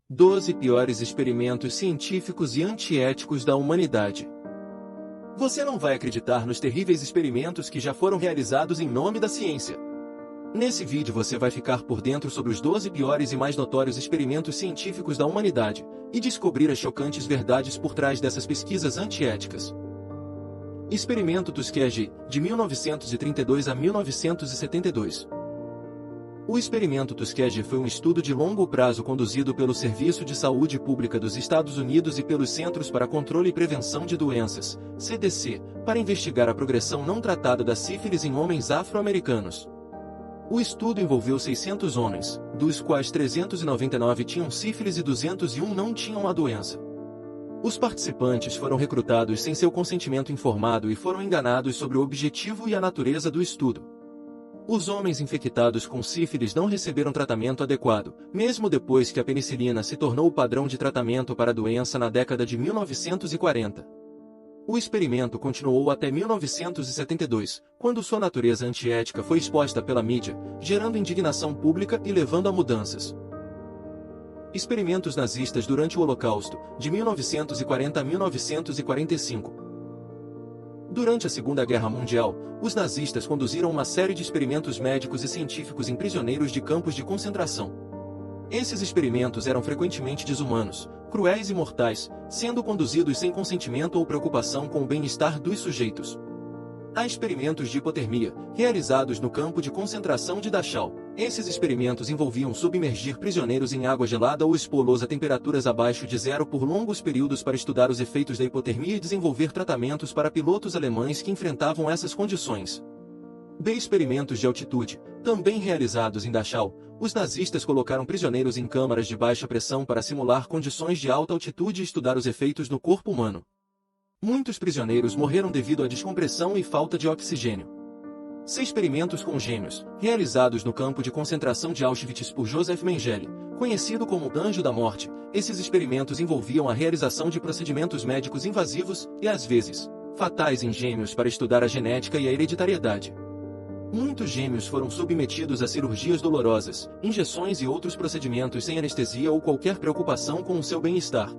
12 piores experimentos científicos e antiéticos da humanidade. Você não vai acreditar nos terríveis experimentos que já foram realizados em nome da ciência. Nesse vídeo você vai ficar por dentro sobre os 12 piores e mais notórios experimentos científicos da humanidade, e descobrir as chocantes verdades por trás dessas pesquisas antiéticas. Experimento Tuskegee, de 1932 a 1972. O experimento Tuskegee foi um estudo de longo prazo conduzido pelo Serviço de Saúde Pública dos Estados Unidos e pelos Centros para Controle e Prevenção de Doenças, CDC, para investigar a progressão não tratada da sífilis em homens afro-americanos. O estudo envolveu 600 homens, dos quais 399 tinham sífilis e 201 não tinham a doença. Os participantes foram recrutados sem seu consentimento informado e foram enganados sobre o objetivo e a natureza do estudo. Os homens infectados com sífilis não receberam tratamento adequado, mesmo depois que a penicilina se tornou o padrão de tratamento para a doença na década de 1940. O experimento continuou até 1972, quando sua natureza antiética foi exposta pela mídia, gerando indignação pública e levando a mudanças. Experimentos nazistas durante o Holocausto, de 1940 a 1945. Durante a Segunda Guerra Mundial, os nazistas conduziram uma série de experimentos médicos e científicos em prisioneiros de campos de concentração. Esses experimentos eram frequentemente desumanos, cruéis e mortais, sendo conduzidos sem consentimento ou preocupação com o bem-estar dos sujeitos. Há experimentos de hipotermia, realizados no campo de concentração de Dachau. Esses experimentos envolviam submergir prisioneiros em água gelada ou expô-los a temperaturas abaixo de zero por longos períodos para estudar os efeitos da hipotermia e desenvolver tratamentos para pilotos alemães que enfrentavam essas condições. Experimentos de altitude, também realizados em Dachau. Os nazistas colocaram prisioneiros em câmaras de baixa pressão para simular condições de alta altitude e estudar os efeitos no corpo humano. Muitos prisioneiros morreram devido à descompressão e falta de oxigênio. 6 experimentos com gêmeos, realizados no campo de concentração de Auschwitz por Joseph Mengele, conhecido como Anjo da Morte. Esses experimentos envolviam a realização de procedimentos médicos invasivos e, às vezes, fatais em gêmeos para estudar a genética e a hereditariedade. Muitos gêmeos foram submetidos a cirurgias dolorosas, injeções e outros procedimentos sem anestesia ou qualquer preocupação com o seu bem-estar.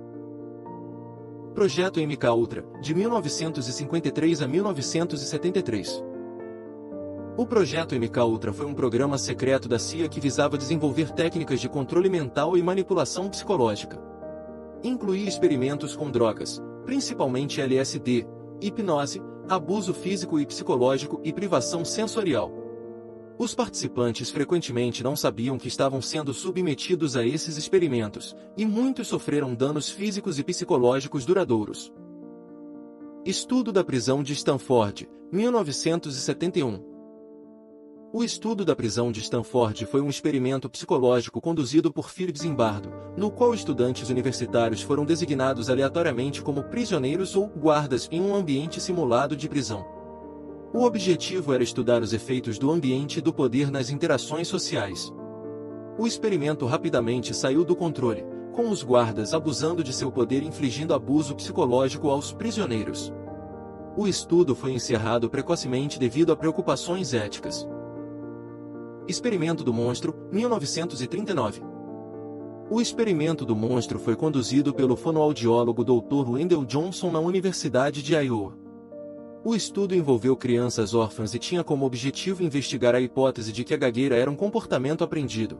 Projeto MKUltra, de 1953 a 1973. O Projeto MKUltra foi um programa secreto da CIA que visava desenvolver técnicas de controle mental e manipulação psicológica. Incluía experimentos com drogas, principalmente LSD, hipnose, abuso físico e psicológico e privação sensorial. Os participantes frequentemente não sabiam que estavam sendo submetidos a esses experimentos, e muitos sofreram danos físicos e psicológicos duradouros. Estudo da prisão de Stanford, 1971. O estudo da prisão de Stanford foi um experimento psicológico conduzido por Philip Zimbardo, no qual estudantes universitários foram designados aleatoriamente como prisioneiros ou guardas em um ambiente simulado de prisão. O objetivo era estudar os efeitos do ambiente e do poder nas interações sociais. O experimento rapidamente saiu do controle, com os guardas abusando de seu poder e infligindo abuso psicológico aos prisioneiros. O estudo foi encerrado precocemente devido a preocupações éticas. Experimento do Monstro, 1939. O experimento do monstro foi conduzido pelo fonoaudiólogo Dr. Wendell Johnson na Universidade de Iowa. O estudo envolveu crianças órfãs e tinha como objetivo investigar a hipótese de que a gagueira era um comportamento aprendido.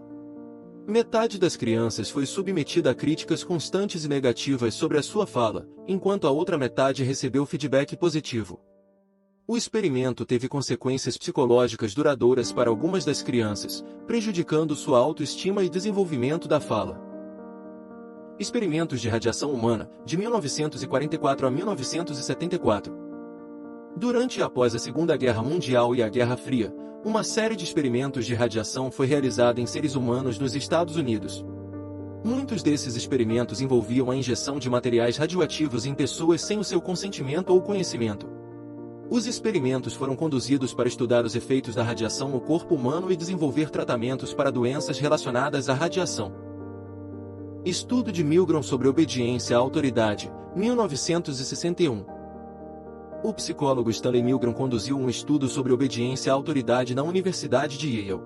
Metade das crianças foi submetida a críticas constantes e negativas sobre a sua fala, enquanto a outra metade recebeu feedback positivo. O experimento teve consequências psicológicas duradouras para algumas das crianças, prejudicando sua autoestima e desenvolvimento da fala. Experimentos de radiação humana, de 1944 a 1974. Durante e após a Segunda Guerra Mundial e a Guerra Fria, uma série de experimentos de radiação foi realizada em seres humanos nos Estados Unidos. Muitos desses experimentos envolviam a injeção de materiais radioativos em pessoas sem o seu consentimento ou conhecimento. Os experimentos foram conduzidos para estudar os efeitos da radiação no corpo humano e desenvolver tratamentos para doenças relacionadas à radiação. Estudo de Milgram sobre obediência à autoridade, 1961. O psicólogo Stanley Milgram conduziu um estudo sobre obediência à autoridade na Universidade de Yale.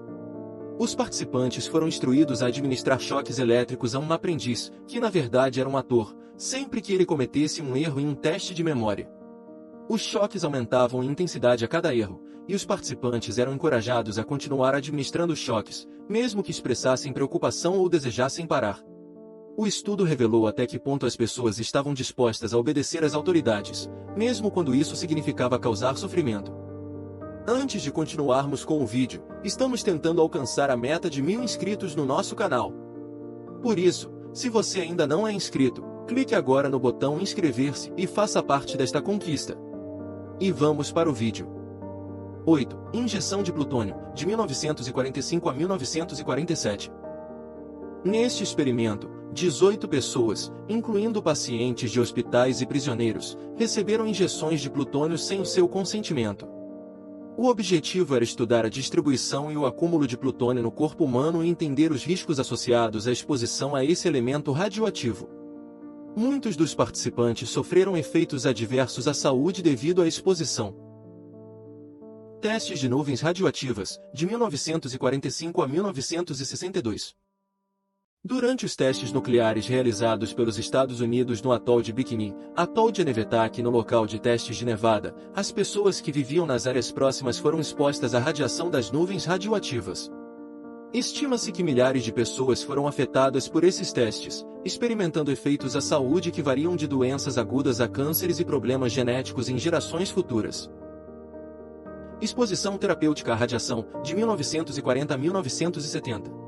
Os participantes foram instruídos a administrar choques elétricos a um aprendiz, que na verdade era um ator, sempre que ele cometesse um erro em um teste de memória. Os choques aumentavam em intensidade a cada erro, e os participantes eram encorajados a continuar administrando os choques, mesmo que expressassem preocupação ou desejassem parar. O estudo revelou até que ponto as pessoas estavam dispostas a obedecer às autoridades, mesmo quando isso significava causar sofrimento. Antes de continuarmos com o vídeo, estamos tentando alcançar a meta de 1000 inscritos no nosso canal. Por isso, se você ainda não é inscrito, clique agora no botão inscrever-se e faça parte desta conquista. E vamos para o vídeo. 8. Injeção de plutônio, de 1945 a 1947. Neste experimento, 18 pessoas, incluindo pacientes de hospitais e prisioneiros, receberam injeções de plutônio sem o seu consentimento. O objetivo era estudar a distribuição e o acúmulo de plutônio no corpo humano e entender os riscos associados à exposição a esse elemento radioativo. Muitos dos participantes sofreram efeitos adversos à saúde devido à exposição. Testes de nuvens radioativas, de 1945 a 1962. Durante os testes nucleares realizados pelos Estados Unidos no atol de Bikini, atol de Nevetak e no local de testes de Nevada, as pessoas que viviam nas áreas próximas foram expostas à radiação das nuvens radioativas. Estima-se que milhares de pessoas foram afetadas por esses testes, experimentando efeitos à saúde que variam de doenças agudas a cânceres e problemas genéticos em gerações futuras. Exposição terapêutica à radiação, de 1940 a 1970.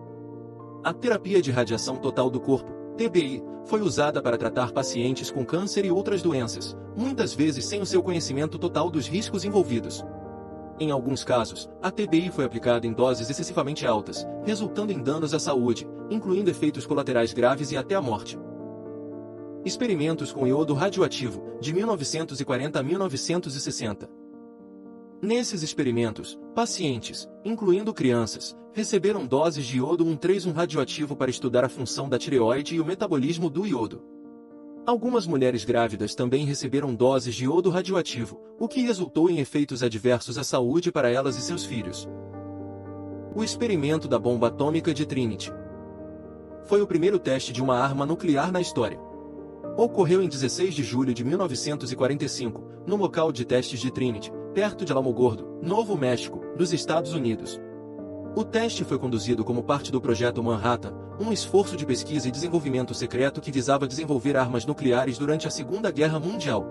A terapia de radiação total do corpo, TBI, foi usada para tratar pacientes com câncer e outras doenças, muitas vezes sem o seu conhecimento total dos riscos envolvidos. Em alguns casos, a TBI foi aplicada em doses excessivamente altas, resultando em danos à saúde, incluindo efeitos colaterais graves e até a morte. Experimentos com iodo radioativo, de 1940 a 1960. Nesses experimentos, pacientes, incluindo crianças, receberam doses de iodo 131 radioativo para estudar a função da tireoide e o metabolismo do iodo. Algumas mulheres grávidas também receberam doses de iodo radioativo, o que resultou em efeitos adversos à saúde para elas e seus filhos. O experimento da bomba atômica de Trinity foi o primeiro teste de uma arma nuclear na história. Ocorreu em 16 de julho de 1945, no local de testes de Trinity, perto de Alamogordo, Novo México, nos Estados Unidos. O teste foi conduzido como parte do Projeto Manhattan, um esforço de pesquisa e desenvolvimento secreto que visava desenvolver armas nucleares durante a Segunda Guerra Mundial.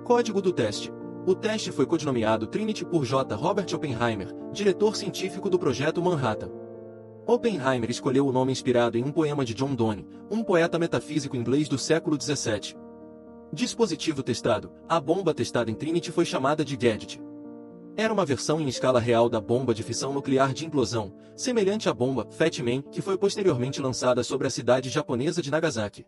Código do teste. O teste foi codinomeado Trinity por J. Robert Oppenheimer, diretor científico do Projeto Manhattan. Oppenheimer escolheu o nome inspirado em um poema de John Donne, um poeta metafísico inglês do século XVII. Dispositivo testado. A bomba testada em Trinity foi chamada de Gadget. Era uma versão em escala real da bomba de fissão nuclear de implosão, semelhante à bomba Fat Man, que foi posteriormente lançada sobre a cidade japonesa de Nagasaki.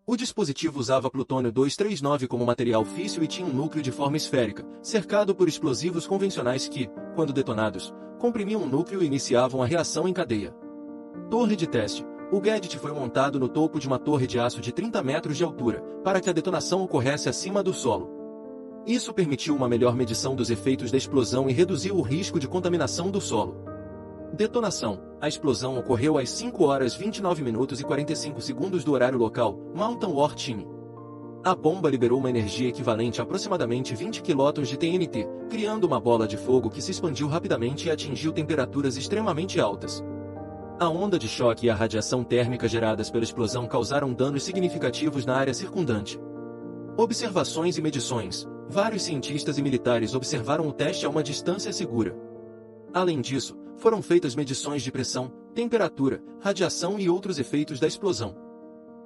O dispositivo usava plutônio 239 como material físsil e tinha um núcleo de forma esférica, cercado por explosivos convencionais que, quando detonados, comprimiam o núcleo e iniciavam a reação em cadeia. Torre de teste. O Gadget foi montado no topo de uma torre de aço de 30 metros de altura, para que a detonação ocorresse acima do solo. Isso permitiu uma melhor medição dos efeitos da explosão e reduziu o risco de contaminação do solo. Detonação. A explosão ocorreu às 5 horas 29 minutos e 45 segundos do horário local, Mountain War Time. A bomba liberou uma energia equivalente a aproximadamente 20 kW de TNT, criando uma bola de fogo que se expandiu rapidamente e atingiu temperaturas extremamente altas. A onda de choque e a radiação térmica geradas pela explosão causaram danos significativos na área circundante. Observações e medições. Vários cientistas e militares observaram o teste a uma distância segura. Além disso, foram feitas medições de pressão, temperatura, radiação e outros efeitos da explosão.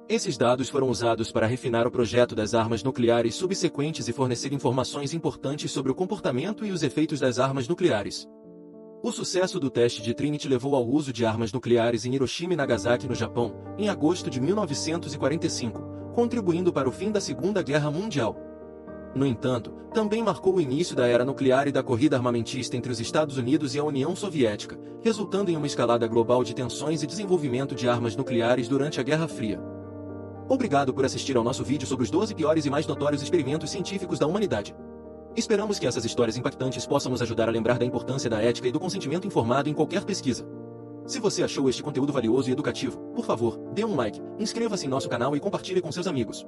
Esses dados foram usados para refinar o projeto das armas nucleares subsequentes e fornecer informações importantes sobre o comportamento e os efeitos das armas nucleares. O sucesso do teste de Trinity levou ao uso de armas nucleares em Hiroshima e Nagasaki no Japão, em agosto de 1945, contribuindo para o fim da Segunda Guerra Mundial. No entanto, também marcou o início da era nuclear e da corrida armamentista entre os Estados Unidos e a União Soviética, resultando em uma escalada global de tensões e desenvolvimento de armas nucleares durante a Guerra Fria. Obrigado por assistir ao nosso vídeo sobre os 12 piores e mais notórios experimentos científicos da humanidade. Esperamos que essas histórias impactantes possam nos ajudar a lembrar da importância da ética e do consentimento informado em qualquer pesquisa. Se você achou este conteúdo valioso e educativo, por favor, dê um like, inscreva-se em nosso canal e compartilhe com seus amigos.